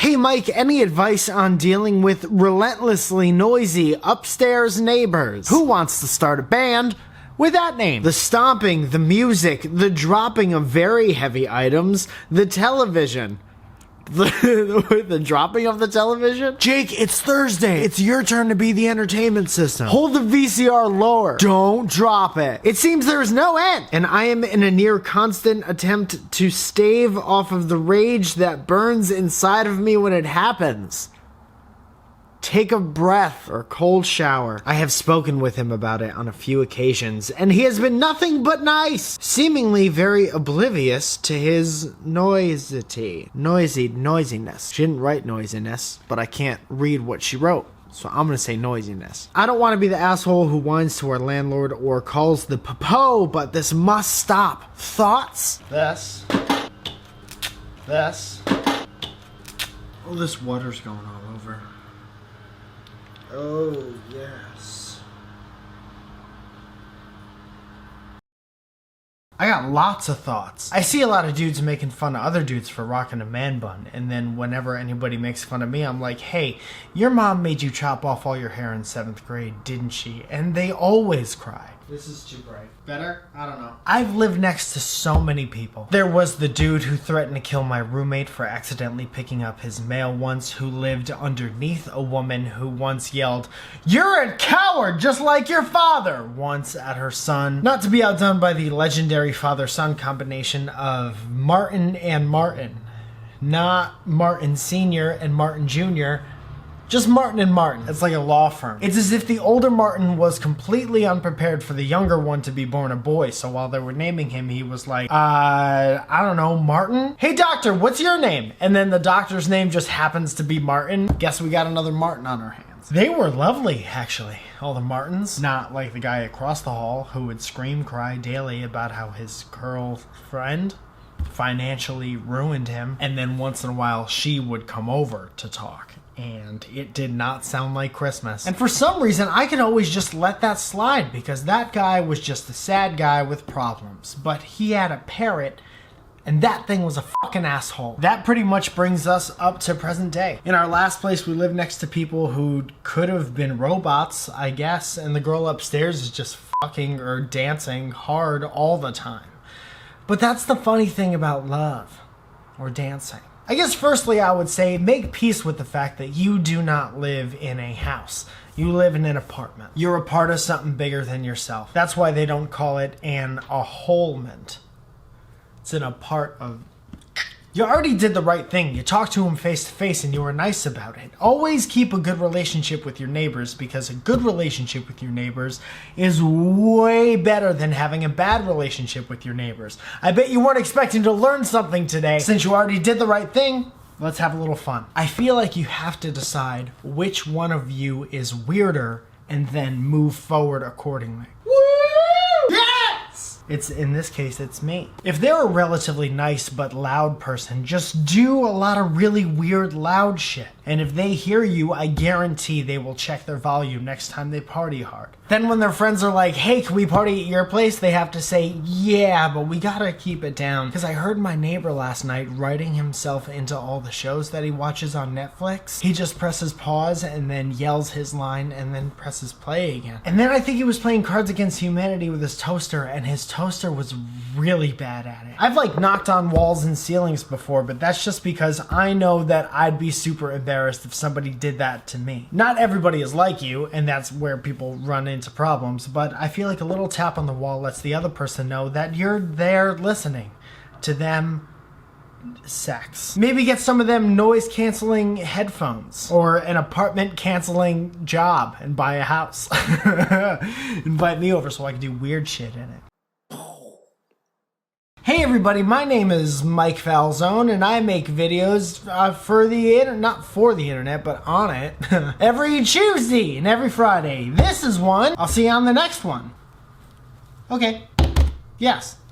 Hey Mike, any advice on dealing with relentlessly noisy upstairs neighbors? Who wants to start a band with that name? The stomping, the music, the dropping of very heavy items, the television. The dropping of the television? Jake, it's Thursday. It's your turn to be the entertainment system. Hold the VCR lower. Don't drop it. It seems there is no end. And I am in a near constant attempt to stave off of the rage that burns inside of me when it happens. Take a breath or cold shower. I have spoken with him about it on a few occasions, and he has been nothing but nice, seemingly very oblivious to his noisiness. She didn't write noisiness, but I can't read what she wrote, so I'm gonna say noisiness. I don't want to be the asshole who whines to our landlord or calls the popo, but this must stop. Thoughts? This. Oh, this water's going all over. Oh, yes. I got lots of thoughts. I see a lot of dudes making fun of other dudes for rocking a man bun, and then whenever anybody makes fun of me, I'm like, hey, your mom made you chop off all your hair in 7th grade, didn't she? And they always cry. This is too bright. Better? I don't know. I've lived next to so many people. There was the dude who threatened to kill my roommate for accidentally picking up his mail once, who lived underneath a woman who once yelled, "You're a coward just like your father," once at her son. Not to be outdone by the legendary father-son combination of Martin and Martin. Not Martin Sr. and Martin Jr., just Martin and Martin. It's like a law firm. It's as if the older Martin was completely unprepared for the younger one to be born a boy. So while they were naming him, he was like, I don't know, Martin? Hey doctor, what's your name? And then the doctor's name just happens to be Martin. Guess we got another Martin on our hands. They were lovely, actually, all the Martins. Not like the guy across the hall who would scream, cry daily about how his girlfriend financially ruined him. And then once in a while, she would come over to talk. And it did not sound like Christmas. And for some reason, I could always just let that slide because that guy was just a sad guy with problems. But he had a parrot, and that thing was a fucking asshole. That pretty much brings us up to present day. In our last place, we lived next to people who could have been robots, I guess, and the girl upstairs is just fucking or dancing hard all the time. But that's the funny thing about love, or dancing. I guess firstly I would say make peace with the fact that you do not live in a house. You live in an apartment. You're a part of something bigger than yourself. That's why they don't call it an aholement. It's a part of... You already did the right thing. You talked to him face to face and you were nice about it. Always keep a good relationship with your neighbors because a good relationship with your neighbors is way better than having a bad relationship with your neighbors. I bet you weren't expecting to learn something today. Since you already did the right thing, let's have a little fun. I feel like you have to decide which one of you is weirder and then move forward accordingly. It's, in this case, it's me. If they're a relatively nice but loud person, just do a lot of really weird loud shit. And if they hear you, I guarantee they will check their volume next time they party hard. Then when their friends are like, hey, can we party at your place? They have to say, yeah, but we gotta keep it down. Because I heard my neighbor last night writing himself into all the shows that he watches on Netflix. He just presses pause and then yells his line and then presses play again. And then I think he was playing Cards Against Humanity with his toaster, and his toaster was really bad at it. I've like knocked on walls and ceilings before, but that's just because I know that I'd be super embarrassed if somebody did that to me. Not everybody is like you, and that's where people run into problems, but I feel like a little tap on the wall lets the other person know that you're there listening to them sex. Maybe get some of them noise canceling headphones or an apartment canceling job and buy a house. Invite me over so I can do weird shit in it. Hey everybody, my name is Mike Falzone and I make videos for the internet, not for the internet, but on it, every Tuesday and every Friday. This is one. I'll see you on the next one. Okay. Yes.